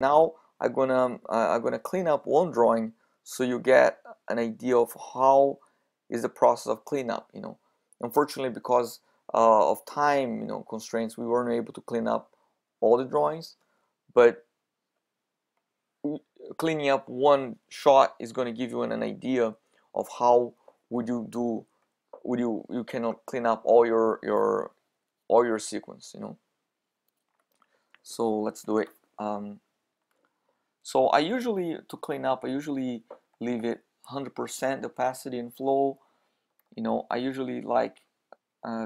Now I'm gonna clean up one drawing so you get an idea of how is the process of cleanup. Unfortunately, because of time, constraints, we weren't able to clean up all the drawings, but cleaning up one shot is going to give you an idea of how would you do would you cannot clean up all your sequence. So let's do it. So to clean up, I usually leave it 100% opacity and flow. I usually like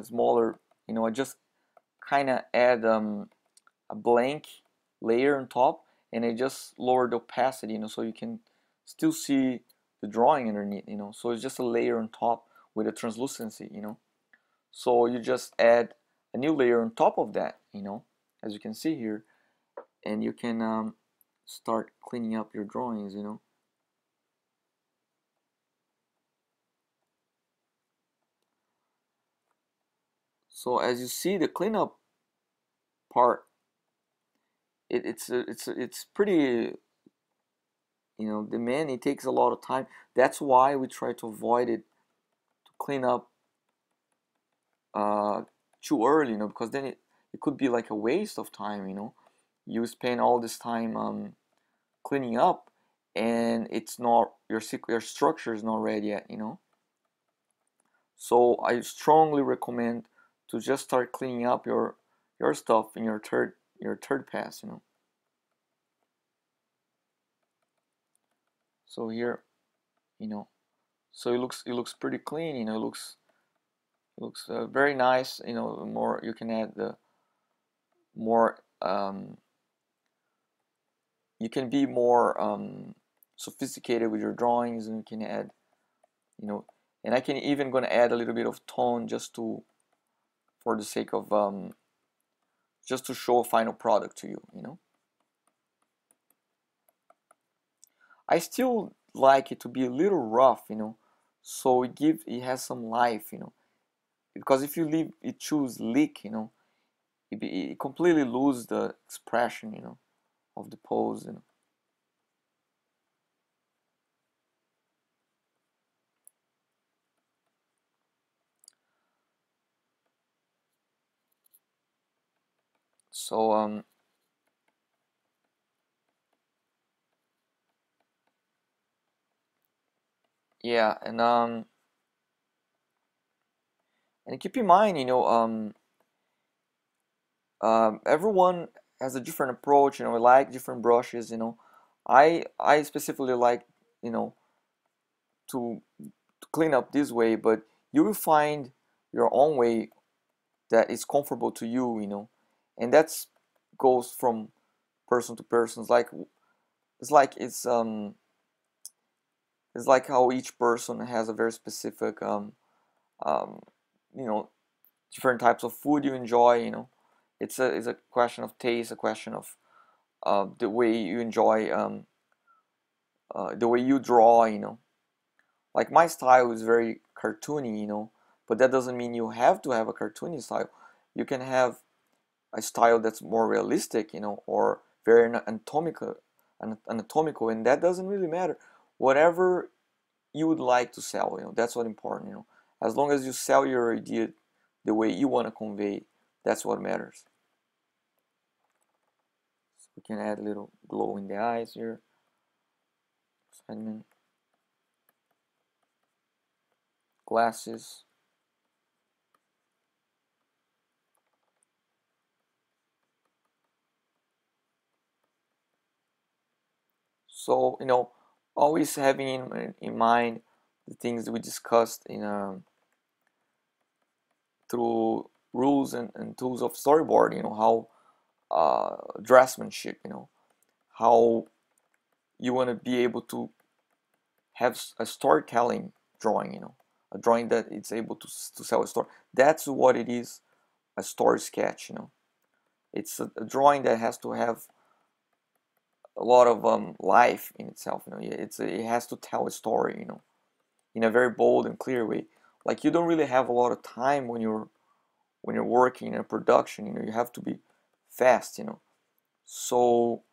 smaller. I just kind of add a blank layer on top, and I just lower the opacity, so you can still see the drawing underneath. So it's just a layer on top with a translucency. So you just add a new layer on top of that, as you can see here, and you can start cleaning up your drawings. So as you see, the cleanup part, it's pretty, demanding. It takes a lot of time. That's why we try to avoid it, to clean up too early, because then it could be like a waste of time. You spend all this time cleaning up, and it's not your structure is not ready yet. So I strongly recommend to just start cleaning up your stuff in your third pass. So here, so it looks pretty clean. It looks very nice. More you can add the more you can be more sophisticated with your drawings, and you can add, and I can even gonna add a little bit of tone just for the sake of just to show a final product to you. I still like it to be a little rough, so it has some life, because if you leave it too sleek, it completely lose the expression, of the pose. So yeah, and keep in mind, everyone has a different approach. We like different brushes. I specifically like, to clean up this way, but you will find your own way that is comfortable to you. And that's goes from person to person. It's like it's like how each person has a very specific um, you know different types of food you enjoy. It's a question of taste, a question of the way you enjoy, the way you draw. Like my style is very cartoony, but that doesn't mean you have to have a cartoony style. You can have a style that's more realistic, or very anatomical, and that doesn't really matter. Whatever you would like to sell, that's what important. As long as you sell your idea the way you want to convey, that's what matters. So we can add a little glow in the eyes here. Excitement. Glasses. So, always having in mind the things that we discussed through rules and tools of storyboard. How draftsmanship. How you want to be able to have a storytelling drawing. A drawing that it's able to sell a story. That's what it is. A story sketch. It's a drawing that has to have a lot of life in itself. It has to tell a story. In a very bold and clear way. Like you don't really have a lot of time when you're working in a production. You have to be fast. So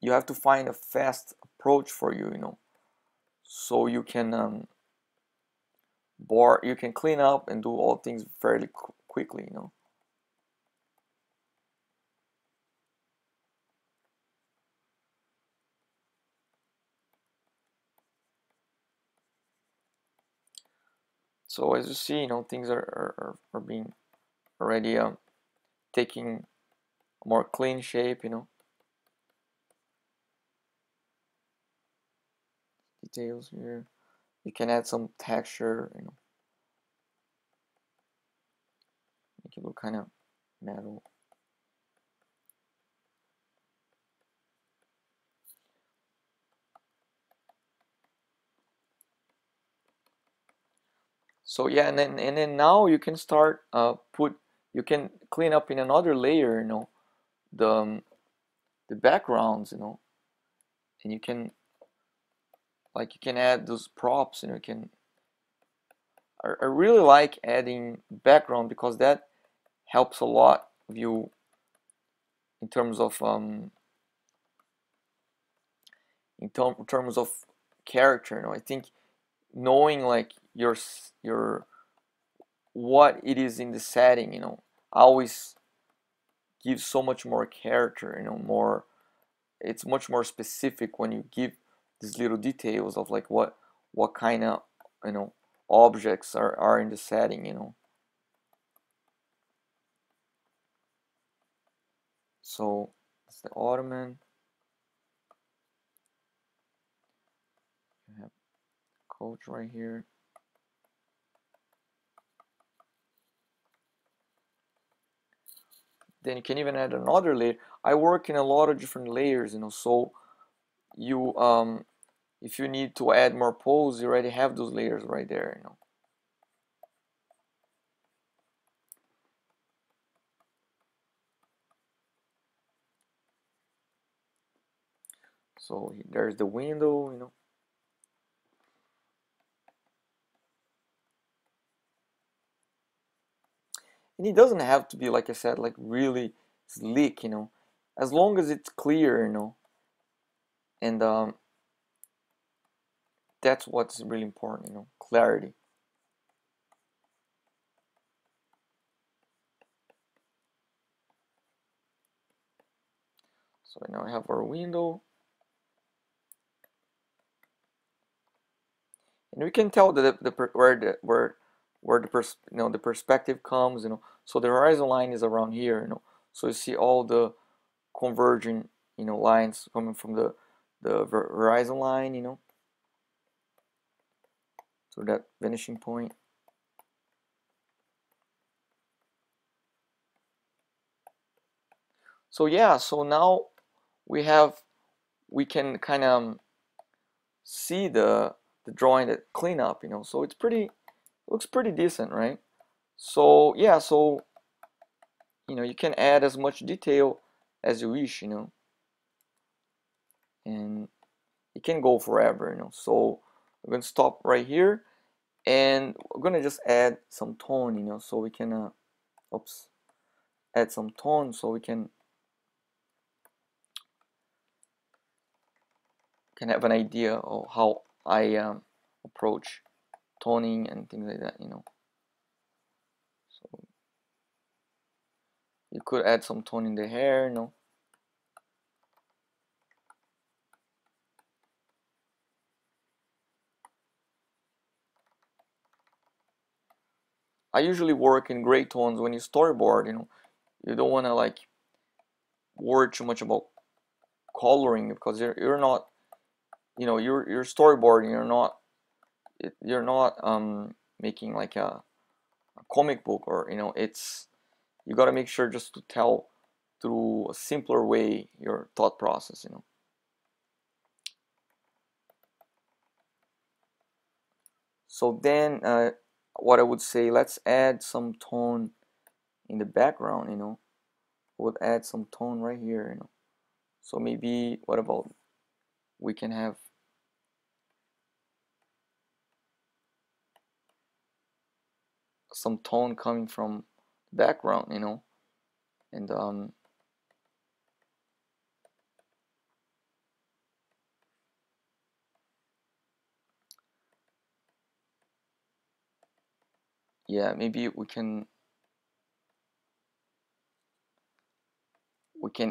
you have to find a fast approach for you, you know, so you can you can clean up and do all things fairly quickly, you know. So as you see, you know, things are being already taking a more clean shape, you know. Details here. You can add some texture, you know, make it look kind of metal. So yeah, and then now you can start you can clean up in another layer, you know, the backgrounds, you know, and you can add those props, you know. You can I really like adding background because that helps a lot of you in terms of terms of character, you know. I think knowing like your what it is in the setting, you know, always gives so much more character, you know, more, it's much more specific when you give these little details of like what kind of, you know, objects are in the setting, you know. So it's the ottoman, you have coach right here. Then you can even add another layer. I work in a lot of different layers, you know, so you if you need to add more pose, you already have those layers right there, you know. So there's the window, you know. And it doesn't have to be, like I said, like really slick, you know, as long as it's clear, you know. And that's what's really important, you know, clarity. So now we have our window, and we can tell that where the you know, the perspective comes, you know. So the horizon line is around here, you know. So you see all the converging, you know, lines coming from the horizon line, you know, so that vanishing point. So yeah, so now we can kind of see the drawing, that cleanup, you know. So it's pretty, looks pretty decent, right? So yeah, so you know, you can add as much detail as you wish, you know, and it can go forever, you know. So we're gonna stop right here, and we're gonna just add some tone, you know, so we can oops, add some tone so we can have an idea of how I approach toning and things like that, you know. So you could add some tone in the hair, you know. I usually work in gray tones when you storyboard, you know. You don't want to like worry too much about coloring because you're not, you know, you're storyboarding, you're not making like a comic book, or you know, it's, you got to make sure just to tell through a simpler way your thought process, you know. So then what I would say, let's add some tone in the background, you know. I would add some tone right here, you know. So maybe, what about, we can have some tone coming from the background, you know. And yeah, maybe we can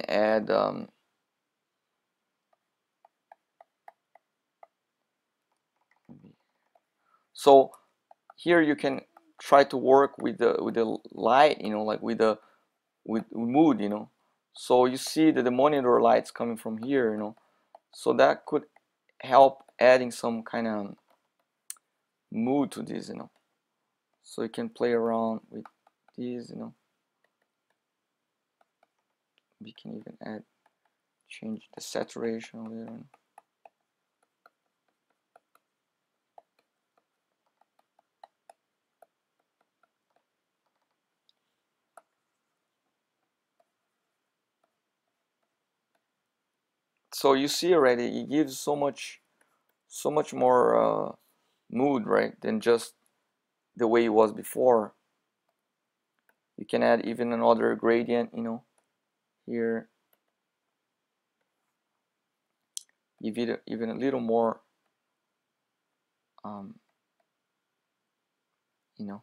add so here you can try to work with the light, like with the with mood, so you see that the monitor light's coming from here, so that could help adding some kind of mood to this, so you can play around with these, we can even change the saturation a little. So you see already, it gives so much more mood, right, than just the way it was before. You can add even another gradient, here, give it even a little more, you know,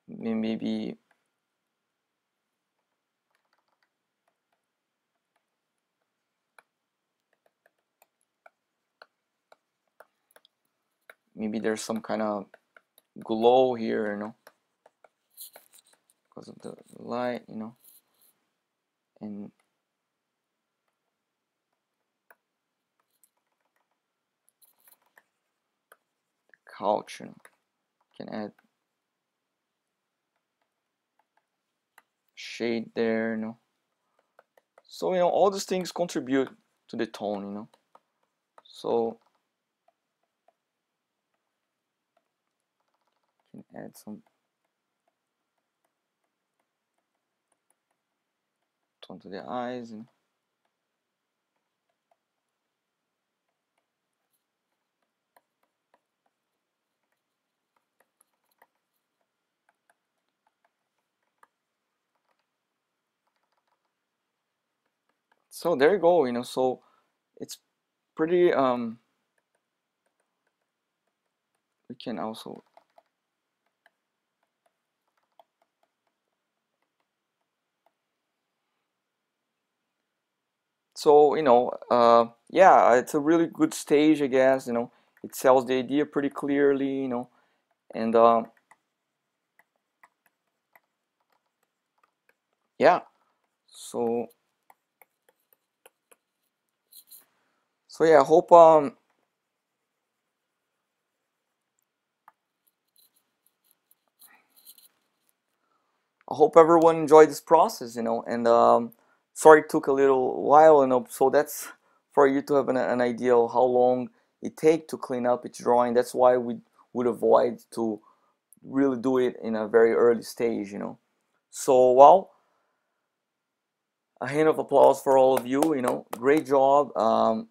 maybe there's some kind of glow here, because of the light, and the couch, can add shade there, so all these things contribute to the tone, so can add some tone to the eyes, so there you go, so it's pretty we can also so yeah, it's a really good stage, I guess, it sells the idea pretty clearly, and yeah, so yeah, I hope everyone enjoyed this process, and sorry it took a little while, so that's for you to have an idea of how long it takes to clean up each drawing. That's why we would avoid to really do it in a very early stage, so well, a hand of applause for all of you, great job. I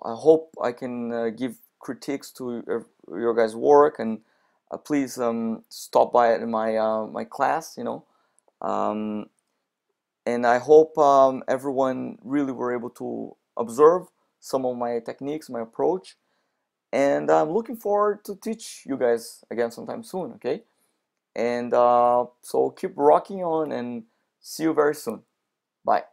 hope I can give critiques to your guys' work, and please stop by in my class, um, and I hope everyone really were able to observe some of my techniques, my approach, and I'm looking forward to teach you guys again sometime soon, okay? And so keep rocking on, and see you very soon. Bye.